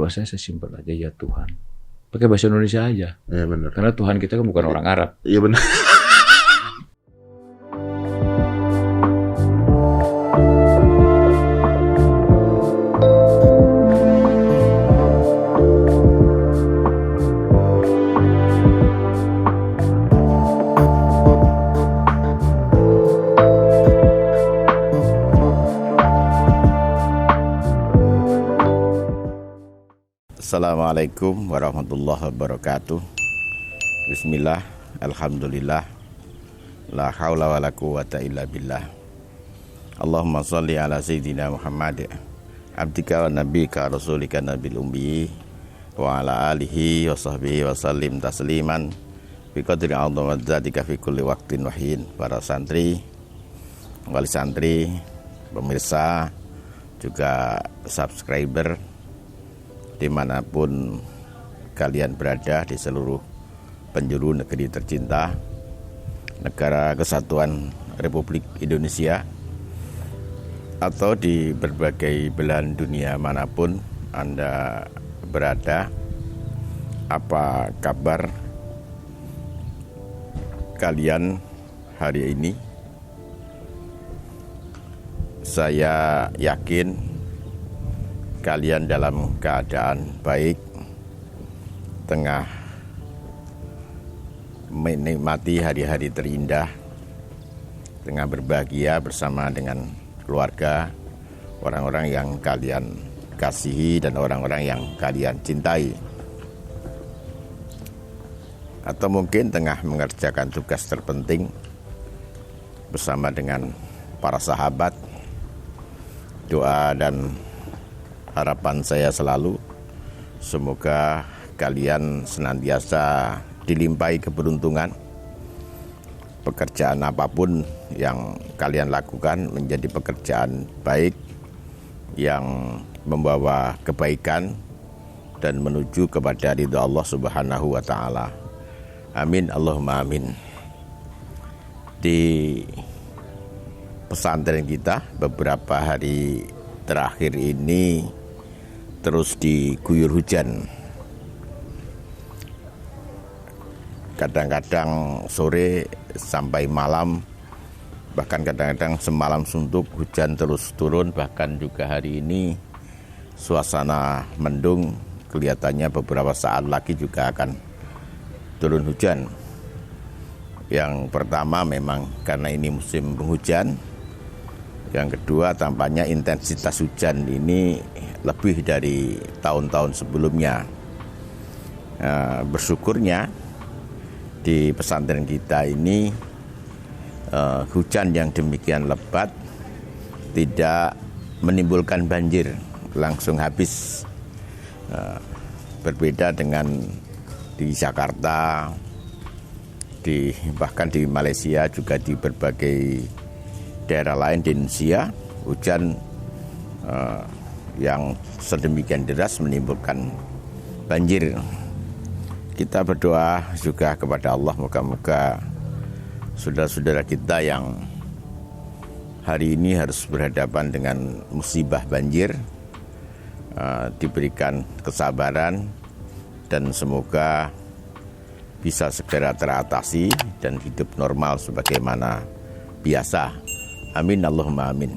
doa saya simpel aja, ya Tuhan. Pakai bahasa Indonesia aja. Iya benar. Karena Tuhan kita kan bukan orang Arab. Iya benar. Assalamualaikum warahmatullahi wabarakatuh. Bismillah, alhamdulillah, la haula wa la quwata illa billah. Allahumma salli ala sayyidina Muhammad abdika wa nabika rasulika nabil ummi wa ala alihi wa sahbihi wa sallim tasliman bi qadri a'dham dzatika fi kulli waqtin wa hin. Para santri, wali santri, pemirsa, juga subscriber dimanapun kalian berada di seluruh penjuru negeri tercinta, negara kesatuan Republik Indonesia, atau di berbagai belahan dunia manapun Anda berada. Apa kabar kalian hari ini? Saya yakin kalian dalam keadaan baik, tengah menikmati hari-hari terindah, tengah berbahagia bersama dengan keluarga, orang-orang yang kalian kasihi dan orang-orang yang kalian cintai. Atau mungkin tengah mengerjakan tugas terpenting bersama dengan para sahabat. Doa dan harapan saya selalu, semoga kalian senantiasa dilimpahi keberuntungan. Pekerjaan apapun yang kalian lakukan menjadi pekerjaan baik yang membawa kebaikan dan menuju kepada ridha Allah Subhanahu wa taala. Amin Allahumma amin. Di pesantren kita beberapa hari terakhir ini terus diguyur hujan. Kadang-kadang sore sampai malam, bahkan kadang-kadang semalam suntuk hujan terus turun. Bahkan juga hari ini suasana mendung, kelihatannya beberapa saat lagi juga akan turun hujan. Yang pertama memang karena ini musim penghujan. Yang kedua tampaknya intensitas hujan ini lebih dari tahun-tahun sebelumnya. Bersyukurnya di pesantren kita ini hujan yang demikian lebat tidak menimbulkan banjir, langsung habis. Berbeda dengan di Jakarta, bahkan di Malaysia, juga di berbagai daerah lain di Indonesia, hujan yang sedemikian deras menimbulkan banjir. Kita berdoa juga kepada Allah, moga-moga saudara-saudara kita yang hari ini harus berhadapan dengan musibah banjir diberikan kesabaran dan semoga bisa segera teratasi dan hidup normal sebagaimana biasa. Amin Allahumma amin.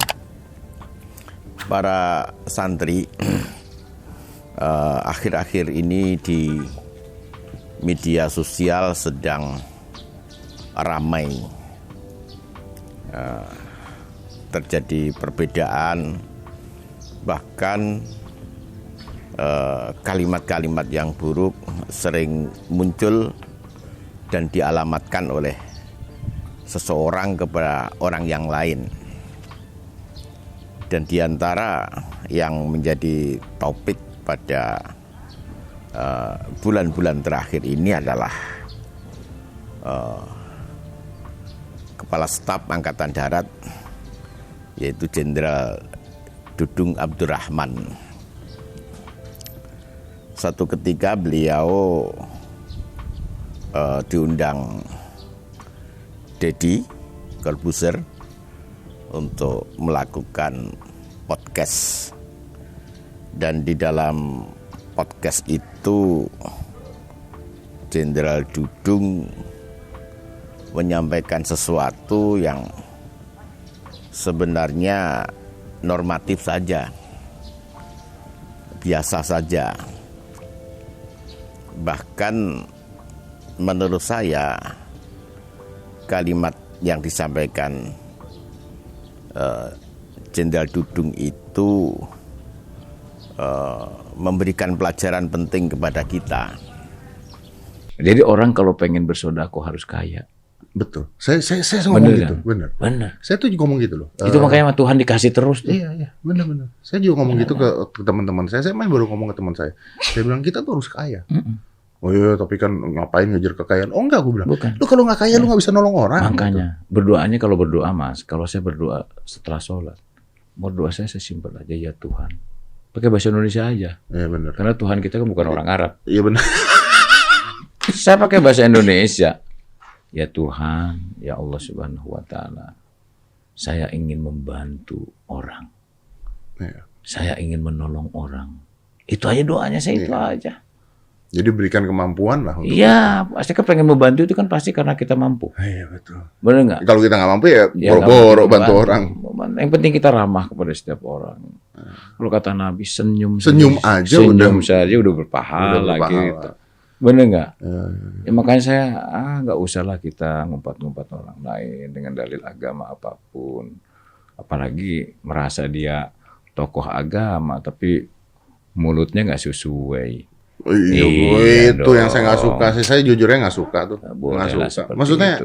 Para santri, akhir-akhir ini di media sosial sedang ramai terjadi perbedaan, bahkan kalimat-kalimat yang buruk sering muncul dan dialamatkan oleh seseorang kepada orang yang lain. Dan diantara yang menjadi topik pada bulan-bulan terakhir ini adalah Kepala Staf Angkatan Darat, yaitu Jenderal Dudung Abdurrahman. Satu ketika beliau diundang Deddy Corbuzier untuk melakukan podcast, dan di dalam podcast itu Jenderal Dudung menyampaikan sesuatu yang sebenarnya normatif saja, biasa saja. Bahkan menurut saya kalimat yang disampaikan Jenderal Dudung itu memberikan pelajaran penting kepada kita. Jadi orang kalau pengen bersedekah harus kaya. Betul. Saya ngomong gitu. Kan? Benar. Saya tuh juga ngomong gitu loh. Itu makanya Tuhan dikasih terus tuh. Iya, benar. Saya juga ngomong gitu ke teman-teman saya. Saya baru ngomong ke teman saya. Saya bilang kita tuh harus kaya. Oh iya, tapi kan ngapain ngejar kekayaan? Oh enggak, gue bilang. Bukan. Lu kalau nggak kaya lu nggak bisa nolong orang. Makanya berdoanya, kalau berdoa Mas, kalau saya berdoa setelah sholat, berdoa saya simpel aja, ya Tuhan. Pakai bahasa Indonesia aja. Iya benar. Karena Tuhan kita kan bukan orang Arab. Iya benar. Saya pakai bahasa Indonesia. Ya Tuhan, ya Allah Subhanahu wa Ta'ala, saya ingin membantu orang. Iya. Saya ingin menolong orang. Itu aja doanya saya, itu aja. Jadi berikan kemampuan lah. Iya, pasti kan pengen membantu itu kan pasti karena kita mampu. Iya betul. Benar nggak? Kalau kita nggak mampu ya nggak boro-boro mampu bantu orang. Yang penting kita ramah kepada setiap orang. Kalau kata Nabi, senyum aja senyum saja udah berpahala, gitu. Benar nggak? Ya, makanya saya nggak usahlah kita ngumpat-ngumpat orang lain dengan dalil agama apapun. Apalagi merasa dia tokoh agama tapi mulutnya nggak sesuai. Iya, itu yang saya nggak suka sih. Saya jujurnya nggak suka tuh. Nggak suka. Maksudnya,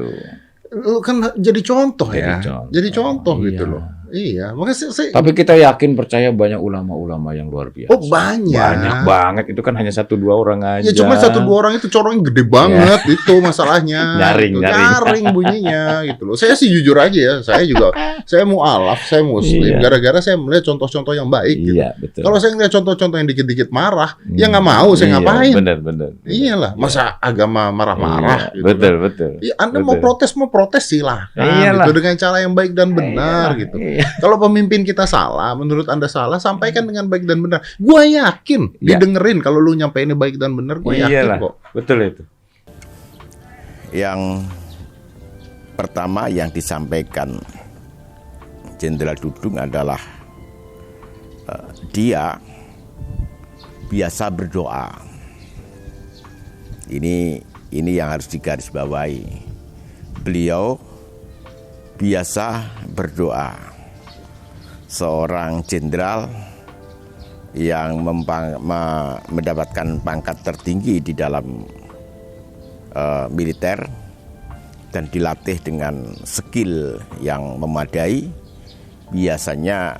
lu kan jadi contoh ya. Jadi contoh iya. gitu loh. Iya, makanya saya. Tapi kita yakin percaya banyak ulama-ulama yang luar biasa. Oh banyak. Banyak banget. Itu kan hanya 1-2 orang aja. Ya cuma 1-2 orang itu corongnya gede banget itu masalahnya. Nyaring bunyinya gitu loh. Saya sih jujur aja ya. Saya juga saya mualaf, saya muslim. Gara-gara saya melihat contoh-contoh yang baik. Gitu. Iya betul. Kalau saya ngeliat contoh-contoh yang dikit-dikit marah, ya nggak mau. Saya ngapain? Benar. Iyalah. Masa agama marah-marah? Iya, gitu betul. Ya, Anda mau protes silahkan. Iyalah. Gitu, dengan cara yang baik dan benar gitu. Iya. Kalau pemimpin kita salah, menurut Anda salah, sampaikan dengan baik dan benar. Gua yakin didengerin kalau lu nyampeinnya baik dan benar, gua yakin kok. Betul itu. Yang pertama yang disampaikan Jenderal Dudung adalah dia biasa berdoa. Ini yang harus digarisbawahi. Beliau biasa berdoa. Seorang jenderal yang mendapatkan pangkat tertinggi di dalam militer dan dilatih dengan skill yang memadai, biasanya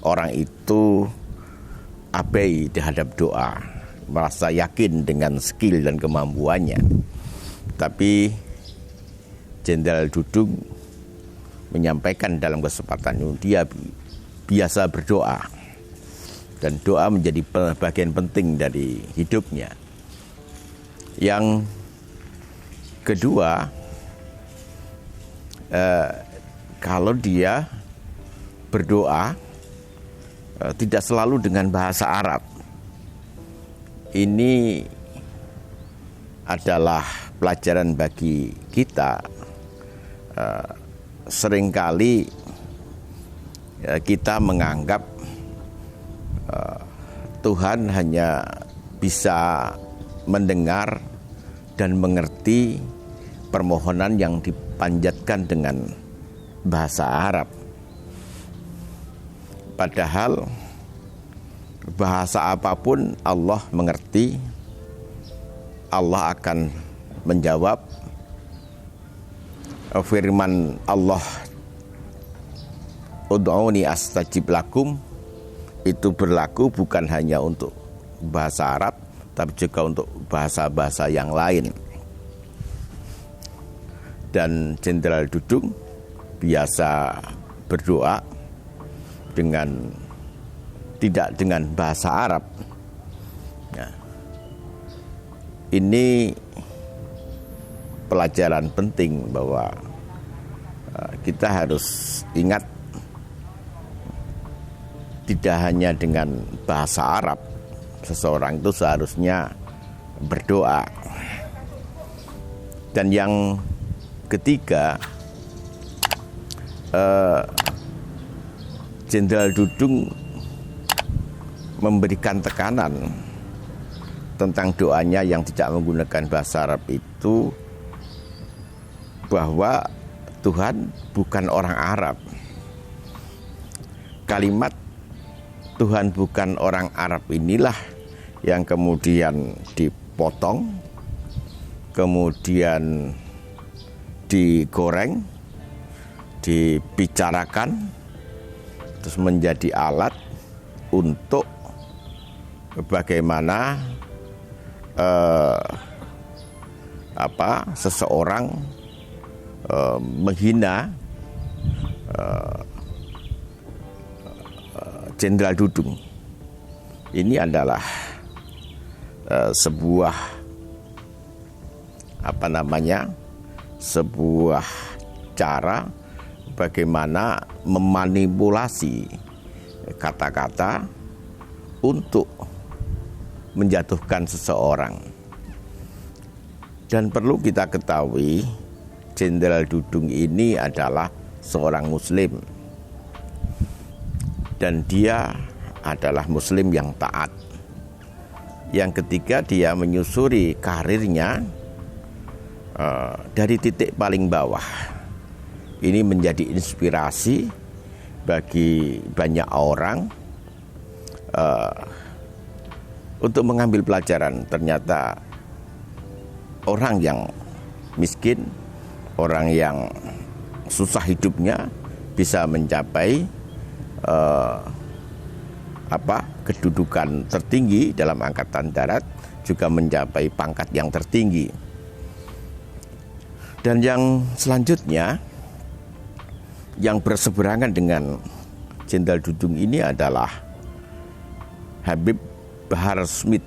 orang itu abai terhadap doa, merasa yakin dengan skill dan kemampuannya. Tapi Jenderal Dudung menyampaikan dalam kesempatan itu dia biasa berdoa, dan doa menjadi bagian penting dari hidupnya. Yang kedua, kalau dia berdoa tidak selalu dengan bahasa Arab. Ini adalah pelajaran bagi kita. Seringkali kita menganggap Tuhan hanya bisa mendengar dan mengerti permohonan yang dipanjatkan dengan bahasa Arab. Padahal bahasa apapun Allah mengerti, Allah akan menjawab. Firman Allah, ud'uni astajib lakum, itu berlaku bukan hanya untuk bahasa Arab, tapi juga untuk bahasa-bahasa yang lain. Dan Jenderal Dudung biasa berdoa tidak dengan bahasa Arab. Nah, ini pelajaran penting bahwa kita harus ingat tidak hanya dengan bahasa Arab, seseorang itu seharusnya berdoa. Dan yang ketiga, Jenderal Dudung memberikan tekanan tentang doanya yang tidak menggunakan bahasa Arab itu, bahwa Tuhan bukan orang Arab. Kalimat Tuhan bukan orang Arab inilah yang kemudian dipotong, kemudian digoreng, dibicarakan, terus menjadi alat untuk bagaimana seseorang menghina Jenderal Dudung. Ini adalah sebuah sebuah cara bagaimana memanipulasi kata-kata untuk menjatuhkan seseorang. Dan perlu kita ketahui, Jenderal Dudung ini adalah seorang Muslim, dan dia adalah Muslim yang taat. Yang ketiga, dia menyusuri karirnya dari titik paling bawah. Ini menjadi inspirasi bagi banyak orang untuk mengambil pelajaran. Ternyata orang yang miskin, orang yang susah hidupnya bisa mencapai kedudukan tertinggi dalam angkatan darat, juga mencapai pangkat yang tertinggi. Dan yang selanjutnya yang berseberangan dengan Jenderal Dudung ini adalah Habib Bahar Smith,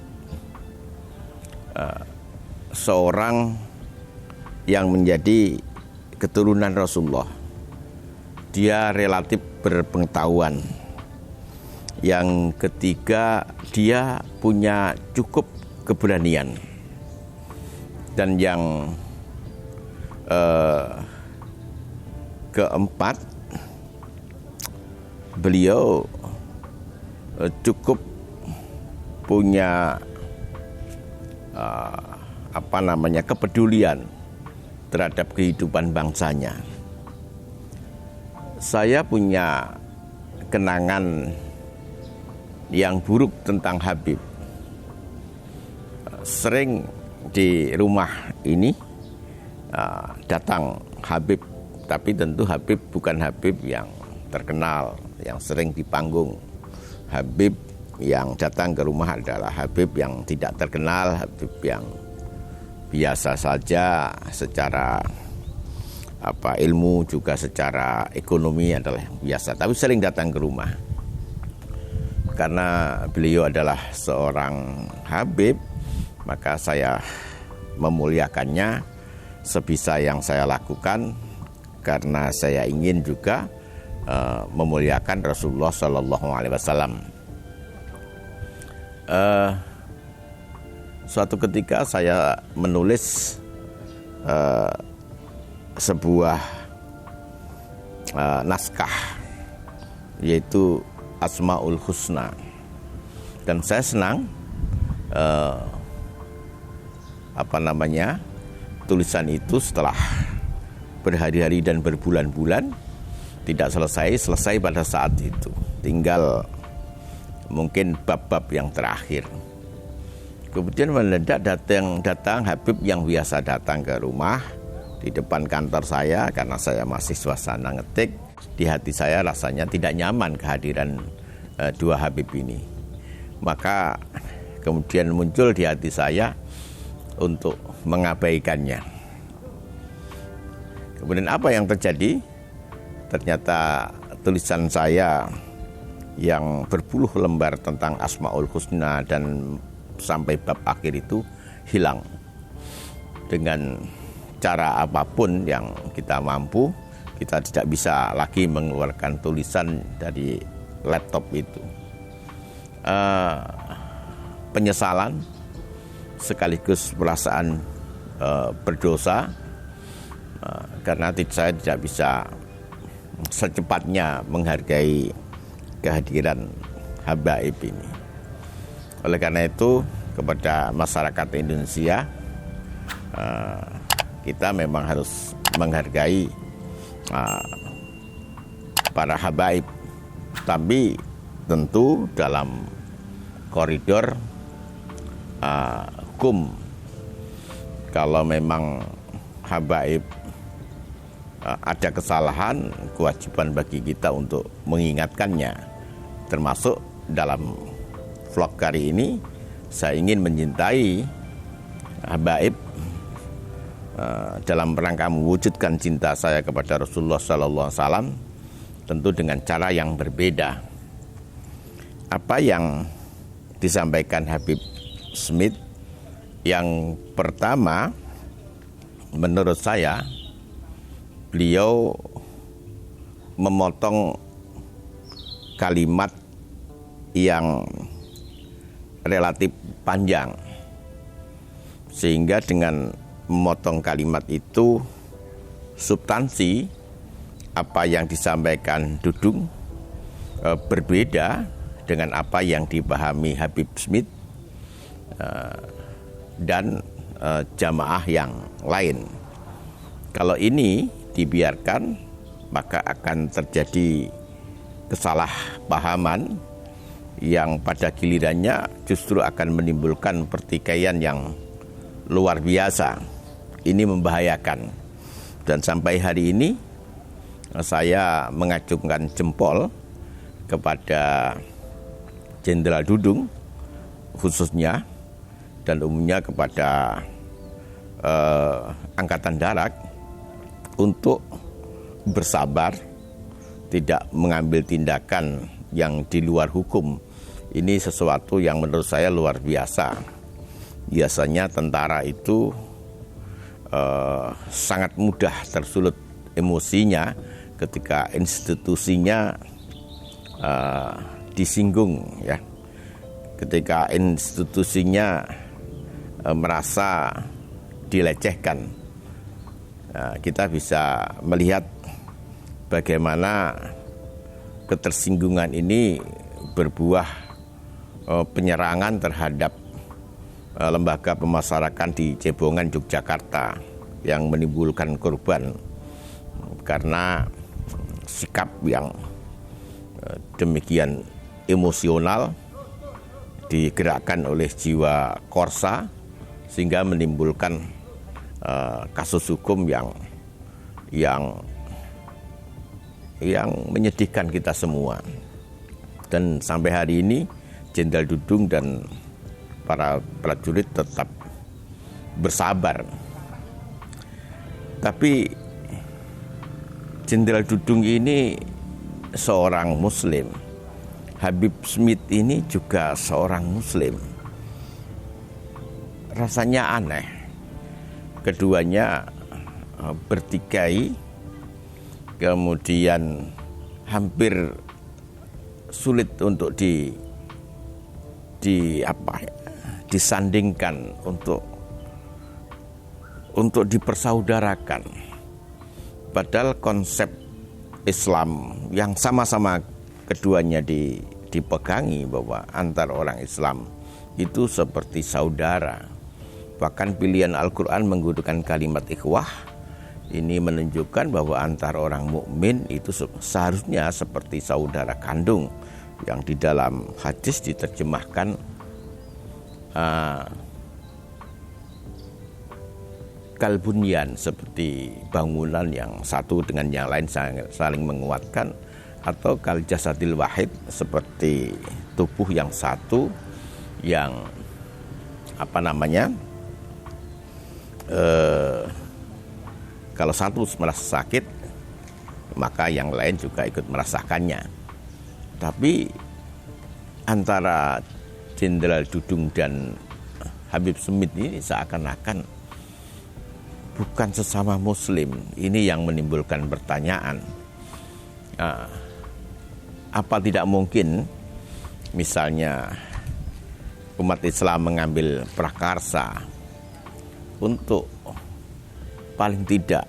seorang yang menjadi keturunan Rasulullah. Dia relatif berpengetahuan. Yang ketiga, dia punya cukup keberanian. Dan yang keempat, beliau cukup punya kepedulian terhadap kehidupan bangsanya. Saya punya kenangan yang buruk tentang Habib. Sering di rumah ini datang Habib, tapi tentu Habib bukan Habib yang terkenal, yang sering di panggung. Habib yang datang ke rumah adalah Habib yang tidak terkenal, Habib yang biasa saja secara ilmu, juga secara ekonomi adalah biasa, tapi sering datang ke rumah. Karena beliau adalah seorang Habib, maka saya memuliakannya sebisa yang saya lakukan, karena saya ingin juga memuliakan Rasulullah Shallallahu Alaihi Wasallam. Suatu ketika saya menulis sebuah naskah, yaitu Asmaul Husna, dan saya senang tulisan itu setelah berhari-hari dan berbulan-bulan tidak selesai pada saat itu, tinggal mungkin bab-bab yang terakhir. Kemudian mendadak datang Habib yang biasa datang ke rumah di depan kantor saya, karena saya masih suasana ngetik. Di hati saya rasanya tidak nyaman kehadiran dua Habib ini. Maka kemudian muncul di hati saya untuk mengabaikannya. Kemudian apa yang terjadi? Ternyata tulisan saya yang berpuluh lembar tentang Asmaul Husna dan sampai bab akhir itu hilang. Dengan cara apapun yang kita mampu, kita tidak bisa lagi mengeluarkan tulisan dari laptop itu. penyesalan sekaligus perasaan berdosa, karena saya tidak bisa secepatnya menghargai kehadiran habaib ini. Oleh karena itu, kepada masyarakat Indonesia, kita memang harus menghargai para habaib, tapi tentu dalam koridor hukum. Kalau memang habaib ada kesalahan, kewajiban bagi kita untuk mengingatkannya. Termasuk dalam vlog kali ini, saya ingin menyintai habaib dalam rangka mewujudkan cinta saya kepada Rasulullah SAW, tentu dengan cara yang berbeda. Apa yang disampaikan Habib Smith, yang pertama, menurut saya, beliau memotong kalimat yang relatif panjang, sehingga dengan memotong kalimat itu, substansi apa yang disampaikan Dudung berbeda dengan apa yang dipahami Habib Smith dan jamaah yang lain. Kalau ini dibiarkan, maka akan terjadi kesalahpahaman yang pada gilirannya justru akan menimbulkan pertikaian yang luar biasa. Ini membahayakan. Dan sampai hari ini saya mengacungkan jempol kepada Jenderal Dudung khususnya, dan umumnya kepada Angkatan Darat, untuk bersabar, tidak mengambil tindakan yang di luar hukum. Ini sesuatu yang menurut saya luar biasa. Biasanya tentara itu sangat mudah tersulut emosinya ketika institusinya disinggung, ya. Ketika institusinya merasa dilecehkan. Kita bisa melihat bagaimana ketersinggungan ini berbuah penyerangan terhadap lembaga pemasarakan di Cebongan, Yogyakarta, yang menimbulkan korban karena sikap yang demikian emosional digerakkan oleh jiwa korsa, sehingga menimbulkan kasus hukum yang menyedihkan kita semua. Dan sampai hari ini Jenderal Dudung dan para prajurit tetap bersabar. Tapi Jenderal Dudung ini seorang Muslim, Habib Smith ini juga seorang Muslim. Rasanya aneh, keduanya bertikai, kemudian hampir sulit untuk disandingkan, untuk dipersaudarakan. Padahal konsep Islam yang sama-sama keduanya dipegangi, bahwa antar orang Islam itu seperti saudara. Bahkan pilihan Al-Quran menggunakan kalimat ikhwah. Ini menunjukkan bahwa antar orang mukmin itu seharusnya seperti saudara kandung, yang di dalam hadis diterjemahkan kalbunyan, seperti bangunan yang satu dengan yang lain saling menguatkan, atau kal jasadil wahid, seperti tubuh yang satu yang kalau satu merasa sakit, maka yang lain juga ikut merasakannya. Tapi antara Jenderal Dudung dan Habib Smith ini seakan-akan bukan sesama Muslim. Ini yang menimbulkan pertanyaan. Apa tidak mungkin misalnya umat Islam mengambil prakarsa untuk paling tidak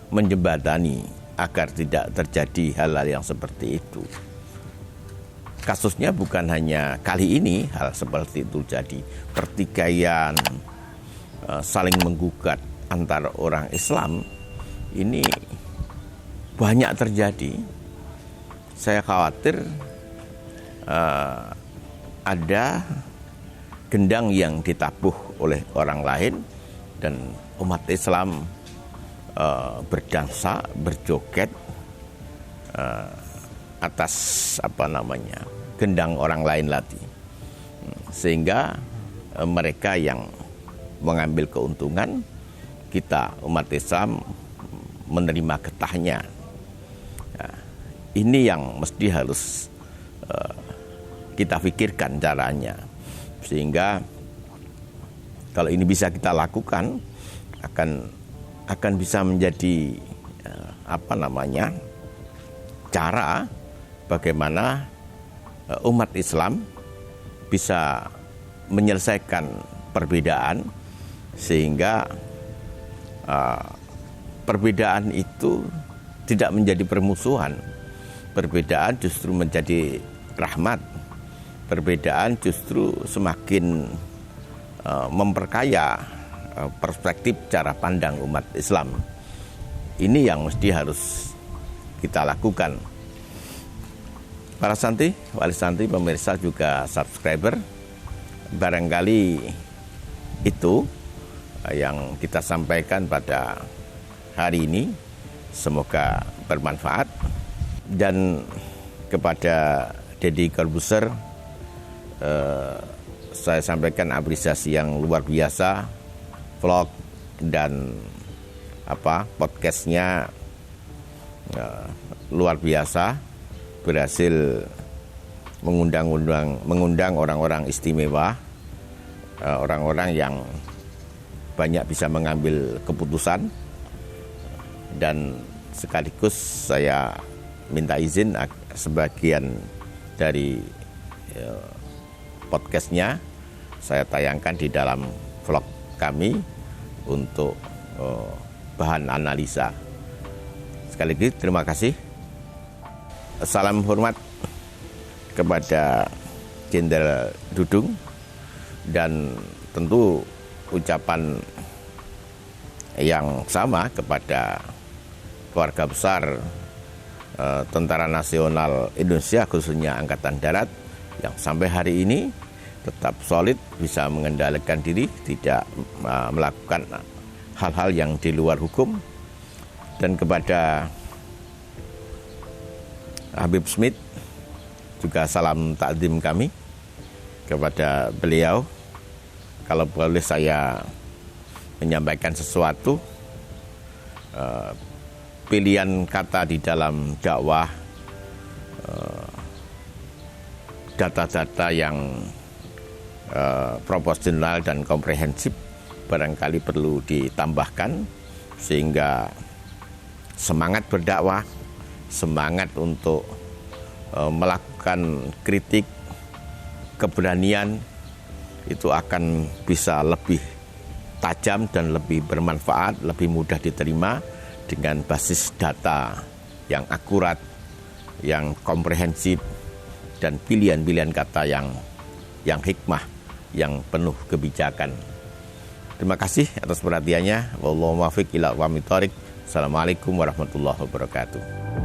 menjembatani agar tidak terjadi hal-hal yang seperti itu. Kasusnya bukan hanya kali ini hal seperti itu jadi, pertikaian, saling menggugat antara orang Islam ini banyak terjadi. Saya khawatir ada gendang yang ditabuh oleh orang lain dan umat Islam berdansa, berjoget atas gendang orang lain lagi, sehingga mereka yang mengambil keuntungan, kita umat Islam menerima getahnya. Nah, ini yang mesti harus kita pikirkan caranya, sehingga kalau ini bisa kita lakukan akan bisa menjadi cara bagaimana umat Islam bisa menyelesaikan perbedaan, sehingga perbedaan itu tidak menjadi permusuhan. Perbedaan justru menjadi rahmat. Perbedaan justru semakin memperkaya perspektif cara pandang umat Islam. Ini yang mesti harus kita lakukan. Para santri, wali santri, pemirsa juga subscriber, barangkali itu yang kita sampaikan pada hari ini, semoga bermanfaat. Dan kepada Deddy Corbuzier, saya sampaikan apresiasi yang luar biasa, vlog dan podcastnya luar biasa, berhasil mengundang orang-orang istimewa, orang-orang yang banyak bisa mengambil keputusan. Dan sekaligus saya minta izin sebagian dari podcastnya saya tayangkan di dalam vlog kami untuk bahan analisa. Sekali lagi terima kasih. Salam hormat kepada Jenderal Dudung, dan tentu ucapan yang sama kepada keluarga besar Tentara Nasional Indonesia, khususnya Angkatan Darat, yang sampai hari ini tetap solid, bisa mengendalikan diri, tidak melakukan hal-hal yang di luar hukum. Dan kepada Habib Smith juga salam takdim kami kepada beliau. Kalau boleh saya menyampaikan sesuatu, pilihan kata di dalam dakwah, data-data yang proporsional dan komprehensif barangkali perlu ditambahkan, sehingga semangat berdakwah, semangat untuk melakukan kritik, keberanian itu akan bisa lebih tajam dan lebih bermanfaat, lebih mudah diterima dengan basis data yang akurat, yang komprehensif, dan pilihan-pilihan kata yang hikmah, yang penuh kebijakan. Terima kasih atas perhatiannya. Wallahu muwaffiq ila aqwamit thoriq. Assalamualaikum warahmatullahi wabarakatuh.